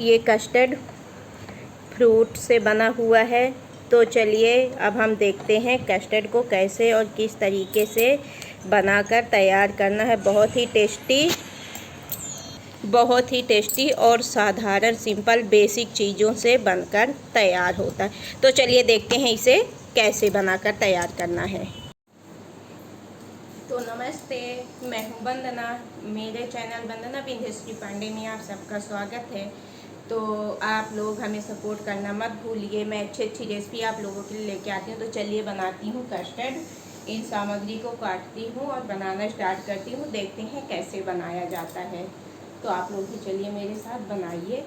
ये custard fruit से बना हुआ है। तो चलिए अब हम देखते हैं कस्टर्ड को कैसे और किस तरीके से बनाकर तैयार करना है। बहुत ही टेस्टी और साधारण सिंपल बेसिक चीज़ों से बनकर तैयार होता है। तो चलिए देखते हैं इसे कैसे बनाकर तैयार करना है। तो नमस्ते, मैं हूँ वंदना। मेरे चैनल वंदना बिंध्यश्री पांडे में आप सबका स्वागत है। तो आप लोग हमें सपोर्ट करना मत भूलिए। मैं अच्छी रेसिपी आप लोगों के लिए लेके आती हूँ। तो चलिए बनाती हूँ कस्टर्ड। इन सामग्री को काटती हूँ और बनाना स्टार्ट करती हूँ। देखते हैं कैसे बनाया जाता है। तो आप लोग भी चलिए मेरे साथ बनाइए।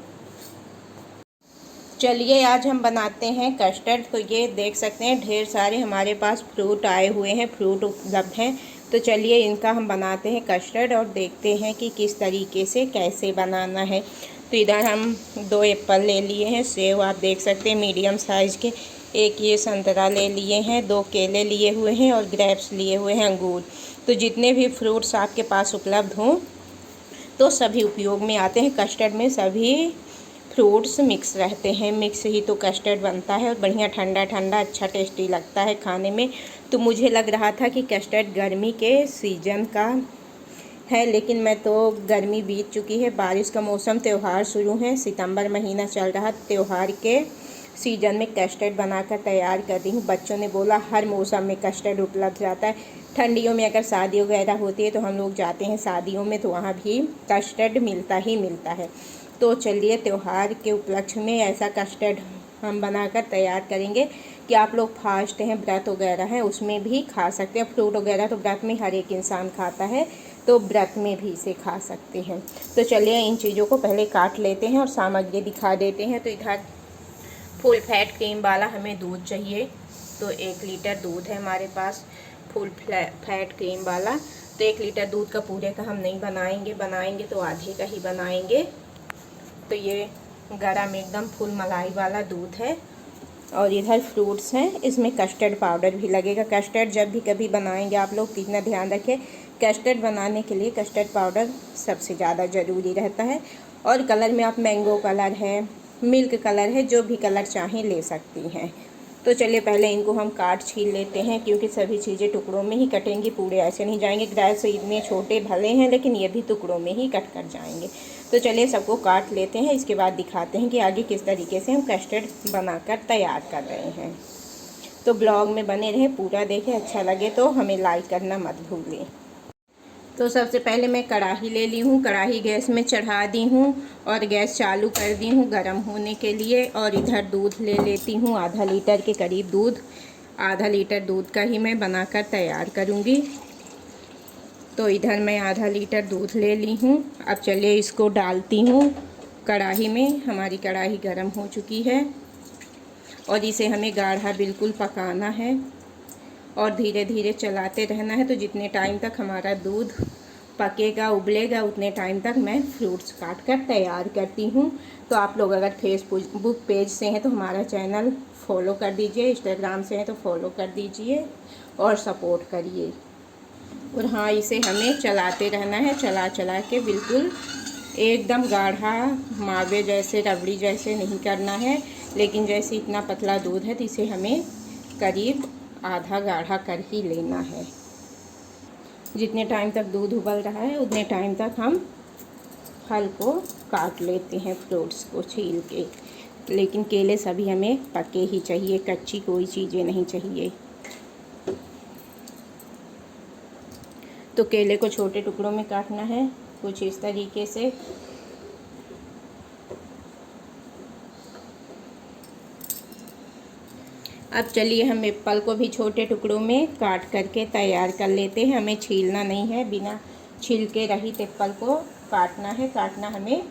चलिए आज हम बनाते हैं कस्टर्ड। तो ये देख सकते हैं ढेर सारे हमारे पास फ्रूट आए हुए हैं, फ्रूट उपलब्ध हैं। तो चलिए इनका हम बनाते हैं कस्टर्ड और देखते हैं कि किस तरीके से कैसे बनाना है। तो इधर हम 2 एप्पल ले लिए हैं, सेब आप देख सकते हैं मीडियम साइज़ के, एक ये संतरा ले लिए हैं, 2 केले लिए हुए हैं और ग्रेप्स लिए हुए हैं, अंगूर। तो जितने भी फ्रूट्स आपके पास उपलब्ध हों तो सभी उपयोग में आते हैं। कस्टर्ड में सभी फ्रूट्स मिक्स रहते हैं, मिक्स ही तो कस्टर्ड बनता है और बढ़िया ठंडा ठंडा अच्छा टेस्टी लगता है खाने में। तो मुझे लग रहा था कि कस्टर्ड गर्मी के सीज़न का है, लेकिन मैं तो गर्मी बीत चुकी है, बारिश का मौसम, त्यौहार शुरू है, सितंबर महीना चल रहा, त्यौहार के सीज़न में कस्टर्ड बनाकर तैयार कर दी हूँ। बच्चों ने बोला हर मौसम में कस्टर्ड उपलब्ध रहता है। ठंडियों में अगर शादी वगैरह होती है तो हम लोग जाते हैं शादियों में, तो वहाँ भी कस्टर्ड मिलता ही मिलता है। तो चलिए त्यौहार के उपलक्ष्य में ऐसा कस्टर्ड हम बनाकर तैयार करेंगे कि आप लोग फास्ट हैं, व्रत वगैरह हैं, उसमें भी खा सकते हैं। फ्रूट वगैरह तो व्रत में हर एक इंसान खाता है, तो व्रत में भी इसे खा सकते हैं। तो चलिए इन चीज़ों को पहले काट लेते हैं और सामग्री दिखा देते हैं। तो इधर फुल फैट क्रीम वाला हमें दूध चाहिए। तो 1 लीटर दूध है हमारे पास फुल फैट क्रीम वाला। तो 1 लीटर दूध का पूरे का हम नहीं बनाएंगे तो आधे का ही बनाएंगे। तो ये गरम एकदम फुल मलाई वाला दूध है। और इधर फ्रूट्स हैं, इसमें कस्टर्ड पाउडर भी लगेगा। कस्टर्ड जब भी कभी बनाएंगे आप लोग कितना ध्यान रखें, कस्टर्ड बनाने के लिए कस्टर्ड पाउडर सबसे ज़्यादा ज़रूरी रहता है। और कलर में आप मैंगो कलर है, मिल्क कलर है, जो भी कलर चाहें ले सकती हैं। तो चलिए पहले इनको हम काट छील लेते हैं, क्योंकि सभी चीज़ें टुकड़ों में ही कटेंगी, पूरे ऐसे नहीं जाएंगे। ग्रेप्स इतने छोटे भले हैं लेकिन ये भी टुकड़ों में ही कट कर जाएंगे। तो चलिए सबको काट लेते हैं, इसके बाद दिखाते हैं कि आगे किस तरीके से हम कस्टर्ड बनाकर तैयार कर रहे हैं। तो ब्लॉग में बने रहें, पूरा देखें, अच्छा लगे तो हमें लाइक करना मत भूलें। तो सबसे पहले मैं कढ़ाई ले ली हूँ, कढ़ाई गैस में चढ़ा दी हूँ और गैस चालू कर दी हूँ गरम होने के लिए। और इधर दूध ले लेती हूँ, आधा लीटर के करीब दूध। आधा लीटर दूध का ही मैं बनाकर तैयार करूँगी। तो इधर मैं आधा लीटर दूध ले ली हूँ। अब चलिए इसको डालती हूँ कढ़ाई में। हमारी कढ़ाई गरम हो चुकी है और इसे हमें गाढ़ा बिल्कुल पकाना है और धीरे धीरे चलाते रहना है। तो जितने टाइम तक हमारा दूध पकेगा, उबलेगा, उतने टाइम तक मैं फ्रूट्स काट कर तैयार करती हूँ। तो आप लोग अगर फेसबुक पेज से हैं तो हमारा चैनल फॉलो कर दीजिए, इंस्टाग्राम से हैं तो फॉलो कर दीजिए और सपोर्ट करिए। और हाँ, इसे हमें चलाते रहना है, चला चला के बिल्कुल एकदम गाढ़ा मावे जैसे, रबड़ी जैसे नहीं करना है। लेकिन जैसे इतना पतला दूध है तो इसे हमें करीब आधा गाढ़ा कर ही लेना है। जितने टाइम तक दूध उबल रहा है उतने टाइम तक हम फल को काट लेते हैं, फ्रूट्स को छील के। लेकिन केले सभी हमें पके ही चाहिए, कच्ची कोई चीज़ें नहीं चाहिए। तो केले को छोटे टुकड़ों में काटना है, कुछ इस तरीके से। अब चलिए हम एप्पल को भी छोटे टुकड़ों में काट करके तैयार कर लेते हैं। हमें छीलना नहीं है, बिना छिलके रहित एप्पल को काटना है। काटना हमें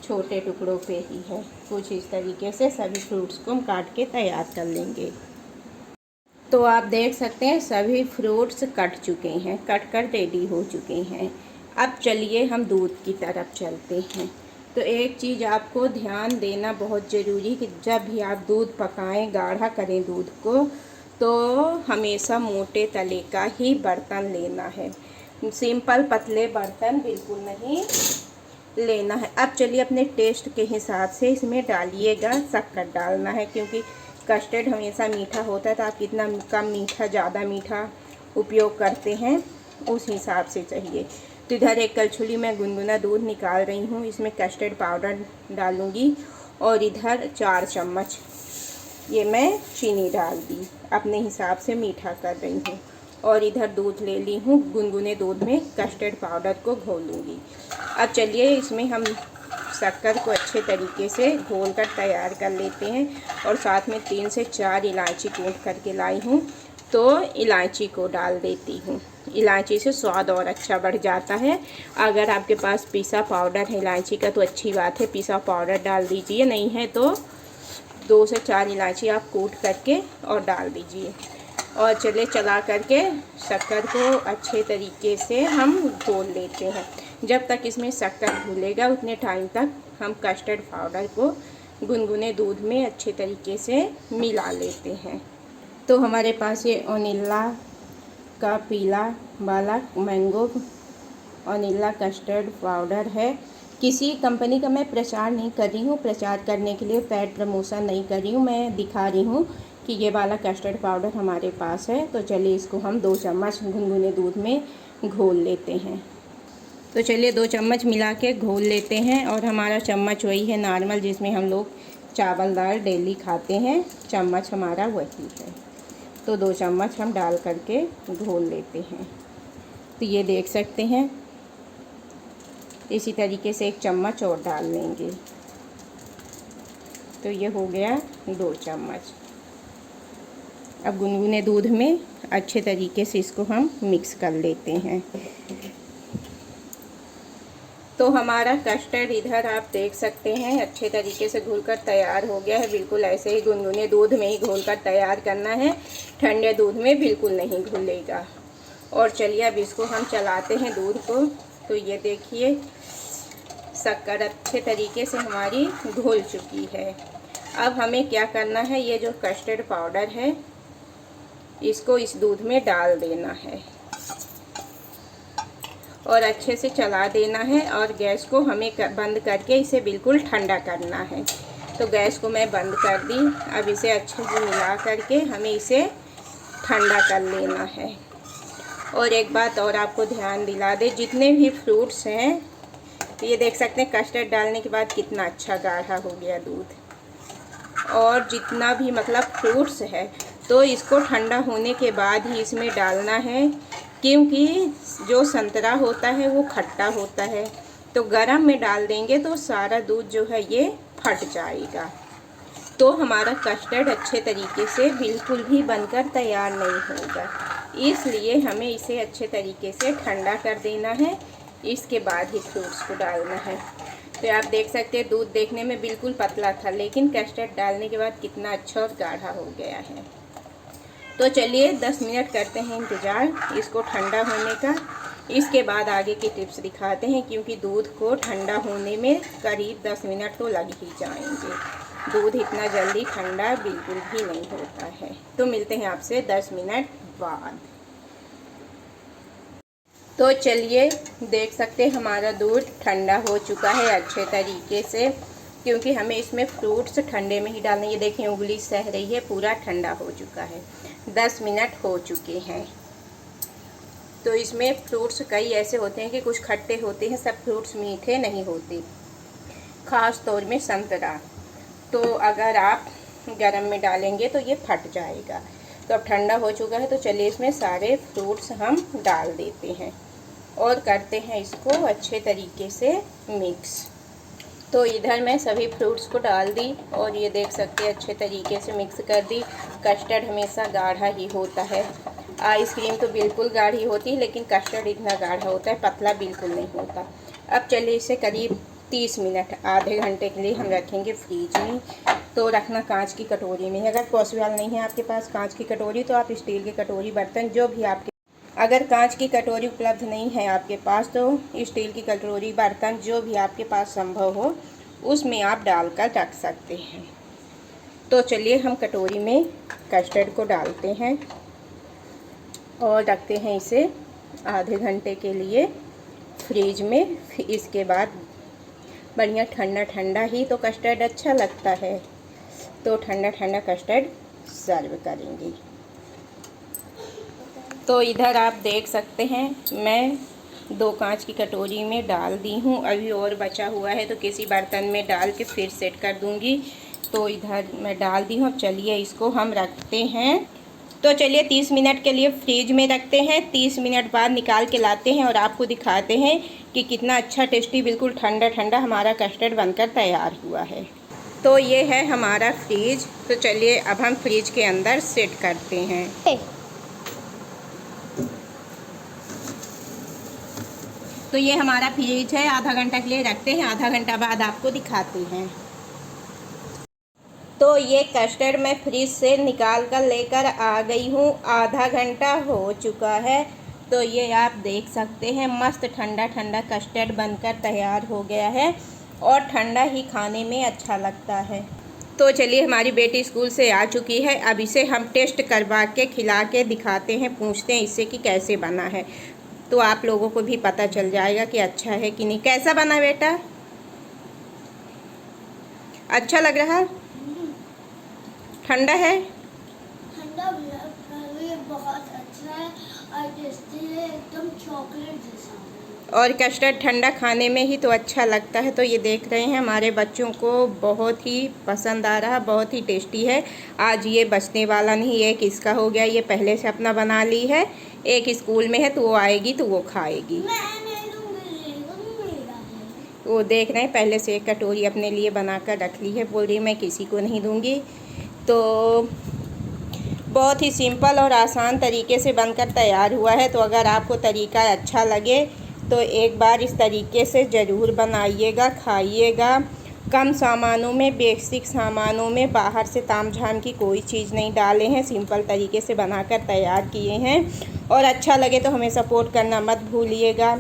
छोटे टुकड़ों पे ही है। कुछ इस तरीके से सभी फ्रूट्स को हम काट के तैयार कर लेंगे। तो आप देख सकते हैं सभी फ्रूट्स कट चुके हैं, कट कर रेडी हो चुके हैं। अब चलिए हम दूध की तरफ चलते हैं। तो एक चीज़ आपको ध्यान देना बहुत ज़रूरी कि जब भी आप दूध पकाएं, गाढ़ा करें दूध को, तो हमेशा मोटे तले का ही बर्तन लेना है। सिंपल पतले बर्तन बिल्कुल नहीं लेना है। अब चलिए अपने टेस्ट के हिसाब से इसमें डालिएगा, शक्कर डालना है, क्योंकि कस्टर्ड हमेशा मीठा होता है, तो आप कितना कम मीठा ज़्यादा मीठा उपयोग करते हैं उस हिसाब से चाहिए। तो इधर एक कलछुली में गुनगुना दूध निकाल रही हूँ, इसमें कस्टर्ड पाउडर डालूँगी और इधर 4 चम्मच ये मैं चीनी डाल दी, अपने हिसाब से मीठा कर रही हूँ। और इधर दूध ले ली हूँ, गुनगुने दूध में कस्टर्ड पाउडर को घोलूँगी। अब चलिए इसमें हम शक्कर को अच्छे तरीके से घोल कर तैयार कर लेते हैं। और साथ में 3 से 4 इलायची कूट करके लाई हूँ, तो इलायची को डाल देती हूँ। इलायची से स्वाद और अच्छा बढ़ जाता है। अगर आपके पास पिसा पाउडर है इलायची का तो अच्छी बात है, पिसा पाउडर डाल दीजिए, नहीं है तो 2 से 4 इलायची आप कूट करके और डाल दीजिए। और चलिए चला करके शक्कर को अच्छे तरीके से हम घोल लेते हैं। जब तक इसमें शक्कर घुलेगा उतने टाइम तक हम कस्टर्ड पाउडर को गुनगुने दूध में अच्छे तरीके से मिला लेते हैं। तो हमारे पास ये ओनिला का पीला वाला मैंगो ओनिला कस्टर्ड पाउडर है। किसी कंपनी का मैं प्रचार नहीं कर रही हूँ, प्रचार करने के लिए पेड प्रमोशन नहीं कर रही हूँ, मैं दिखा रही हूँ कि ये वाला कस्टर्ड पाउडर हमारे पास है। तो चलिए इसको हम 2 चम्मच गुनगुने दूध में घोल लेते हैं। तो चलिए 2 चम्मच मिला के घोल लेते हैं। और हमारा चम्मच वही है नॉर्मल जिसमें हम लोग चावल दाल डेली खाते हैं, चम्मच हमारा वही है। तो 2 चम्मच हम डाल करके घोल लेते हैं। तो ये देख सकते हैं, इसी तरीके से 1 चम्मच और डाल लेंगे। तो ये हो गया 2 चम्मच। अब गुनगुने दूध में अच्छे तरीके से इसको हम मिक्स कर लेते हैं। तो हमारा कस्टर्ड इधर आप देख सकते हैं अच्छे तरीके से घुलकर तैयार हो गया है। बिल्कुल ऐसे ही गुनगुने दूध में ही घोलकर तैयार करना है, ठंडे दूध में बिल्कुल नहीं घुलेगा। और चलिए अब इसको हम चलाते हैं दूध को। तो ये देखिए शक्कर अच्छे तरीके से हमारी घुल चुकी है। अब हमें क्या करना है, ये जो कस्टर्ड पाउडर है इसको इस दूध में डाल देना है और अच्छे से चला देना है। और गैस को हमें बंद करके इसे बिल्कुल ठंडा करना है। तो गैस को मैं बंद कर दी। अब इसे अच्छे से मिला करके हमें इसे ठंडा कर लेना है। और एक बात और आपको ध्यान दिला दे, जितने भी फ्रूट्स हैं, तो ये देख सकते हैं कस्टर्ड डालने के बाद कितना अच्छा गाढ़ा हो गया दूध। और जितना भी मतलब फ्रूट्स है तो इसको ठंडा होने के बाद ही इसमें डालना है, क्योंकि जो संतरा होता है वो खट्टा होता है। तो गरम में डाल देंगे तो सारा दूध जो है ये फट जाएगा। तो हमारा कस्टर्ड अच्छे तरीके से बिल्कुल भी बनकर तैयार नहीं होगा। इसलिए हमें इसे अच्छे तरीके से ठंडा कर देना है, इसके बाद ही फ्रूट्स को डालना है। तो आप देख सकते हैं दूध देखने में बिल्कुल पतला था, लेकिन कस्टर्ड डालने के बाद कितना अच्छा और गाढ़ा हो गया है। तो चलिए 10 मिनट करते हैं इंतज़ार इसको ठंडा होने का। इसके बाद आगे की टिप्स दिखाते हैं, क्योंकि दूध को ठंडा होने में करीब 10 मिनट तो लग ही जाएंगे। दूध इतना जल्दी ठंडा बिल्कुल भी नहीं होता है। तो मिलते हैं आपसे 10 मिनट बाद। तो चलिए देख सकते हैं हमारा दूध ठंडा हो चुका है अच्छे तरीके से, क्योंकि हमें इसमें फ्रूट्स ठंडे में ही डालने। ये देखें उंगली सह रही है, पूरा ठंडा हो चुका है। 10 मिनट हो चुके हैं। तो इसमें फ्रूट्स कई ऐसे होते हैं कि कुछ खट्टे होते हैं, सब फ्रूट्स मीठे नहीं होते, ख़ास तौर में संतरा। तो अगर आप गरम में डालेंगे तो ये फट जाएगा। तो अब ठंडा हो चुका है, तो चलिए इसमें सारे फ्रूट्स हम डाल देते हैं और करते हैं इसको अच्छे तरीके से मिक्स। तो इधर मैं सभी फ्रूट्स को डाल दी और ये देख सकते हैं अच्छे तरीके से मिक्स कर दी। कस्टर्ड हमेशा गाढ़ा ही होता है, आइसक्रीम तो बिल्कुल गाढ़ी होती है, लेकिन कस्टर्ड इतना गाढ़ा होता है, पतला बिल्कुल नहीं होता। अब चलिए इसे करीब 30 मिनट आधे घंटे के लिए हम रखेंगे फ्रीज में। तो रखना कांच की कटोरी में। अगर पॉसिबल नहीं है आपके पास कांच की कटोरी तो आप स्टील की कटोरी बर्तन जो भी आपके, अगर कांच की कटोरी उपलब्ध नहीं है आपके पास तो स्टील की कटोरी बर्तन जो भी आपके पास संभव हो उसमें आप डालकर रख सकते हैं। तो चलिए हम कटोरी में कस्टर्ड को डालते हैं और रखते हैं इसे आधे घंटे के लिए फ्रीज में। इसके बाद बढ़िया ठंडा ठंडा ही तो कस्टर्ड अच्छा लगता है। तो ठंडा ठंडा कस्टर्ड सर्व करेंगे। तो इधर आप देख सकते हैं मैं 2 कांच की कटोरी में डाल दी हूँ। अभी और बचा हुआ है तो किसी बर्तन में डाल के फिर सेट कर दूँगी। तो इधर मैं डाल दी हूँ। अब चलिए इसको हम रखते हैं। तो चलिए 30 मिनट के लिए फ्रिज में रखते हैं। 30 मिनट बाद निकाल के लाते हैं और आपको दिखाते हैं कि कितना अच्छा टेस्टी बिल्कुल ठंडा ठंडा हमारा कस्टर्ड बनकर तैयार हुआ है। तो ये है हमारा फ्रिज। तो चलिए अब हम फ्रिज के अंदर सेट करते हैं। तो ये हमारा फ्रिज है, आधा घंटा के लिए रखते हैं। आधा घंटा बाद आपको दिखाते हैं। तो ये कस्टर्ड मैं फ्रिज से निकाल कर लेकर आ गई हूँ। आधा घंटा हो चुका है। तो ये आप देख सकते हैं मस्त ठंडा ठंडा कस्टर्ड बनकर तैयार हो गया है और ठंडा ही खाने में अच्छा लगता है। तो चलिए हमारी बेटी स्कूल से आ चुकी है। अब इसे हम टेस्ट करवा के खिला के दिखाते हैं, पूछते हैं इससे कि कैसे बना है। तो आप लोगों को भी पता चल जाएगा कि अच्छा है कि नहीं। कैसा बना बेटा? अच्छा लग रहा? ठंडा है? ठंडा भी बहुत अच्छा है और टेस्टी है, एकदम चॉकलेट जैसा। और कस्टर्ड ठंडा खाने में ही तो अच्छा लगता है। तो ये देख रहे हैं हमारे बच्चों को बहुत ही पसंद आ रहा, बहुत ही टेस्टी है। आज ये बचने वाला नहीं, एक इसका हो गया, ये पहले से अपना बना ली है। एक स्कूल में है तो वो आएगी तो वो खाएगी। मैं नहीं दूंगी, मेरा है। वो देख रहे हैं पहले से एक कटोरी अपने लिए बनाकर रख ली है, बोल रही है मैं किसी को नहीं दूंगी। तो बहुत ही सिंपल और आसान तरीके से बनकर तैयार हुआ है। तो अगर आपको तरीका अच्छा लगे तो एक बार इस तरीके से ज़रूर बनाइएगा, खाइएगा। कम सामानों में, बेसिक सामानों में, बाहर से तामझाम की कोई चीज़ नहीं डाले हैं, सिंपल तरीके से बनाकर तैयार किए हैं। और अच्छा लगे तो हमें सपोर्ट करना मत भूलिएगा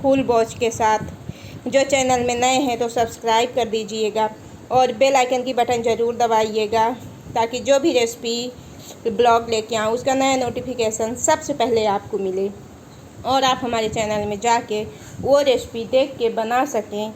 फुल वॉच के साथ। जो चैनल में नए हैं तो सब्सक्राइब कर दीजिएगा और बेल आइकन की बटन ज़रूर दबाइएगा ताकि जो भी रेसिपी ब्लॉग लेके आऊँ उसका नया नोटिफिकेशन सबसे पहले आपको मिले और आप हमारे चैनल में जाके वो रेसिपी देख के बना सकें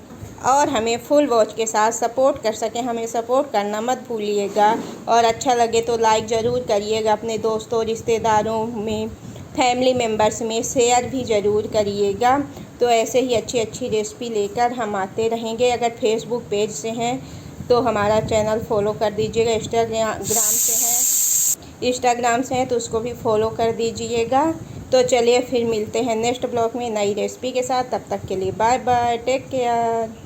और हमें फुल वॉच के साथ सपोर्ट कर सकें। हमें सपोर्ट करना मत भूलिएगा और अच्छा लगे तो लाइक ज़रूर करिएगा। अपने दोस्तों, रिश्तेदारों में, फैमिली मेम्बर्स में शेयर भी ज़रूर करिएगा। तो ऐसे ही अच्छी अच्छी रेसिपी लेकर हम आते रहेंगे। अगर फेसबुक पेज से हैं तो हमारा चैनल फॉलो कर दीजिएगा। इंस्टाग्राम से हैं तो उसको भी फॉलो कर दीजिएगा। तो चलिए फिर मिलते हैं नेक्स्ट ब्लॉग में नई रेसिपी के साथ। तब तक के लिए बाय बाय, टेक केयर।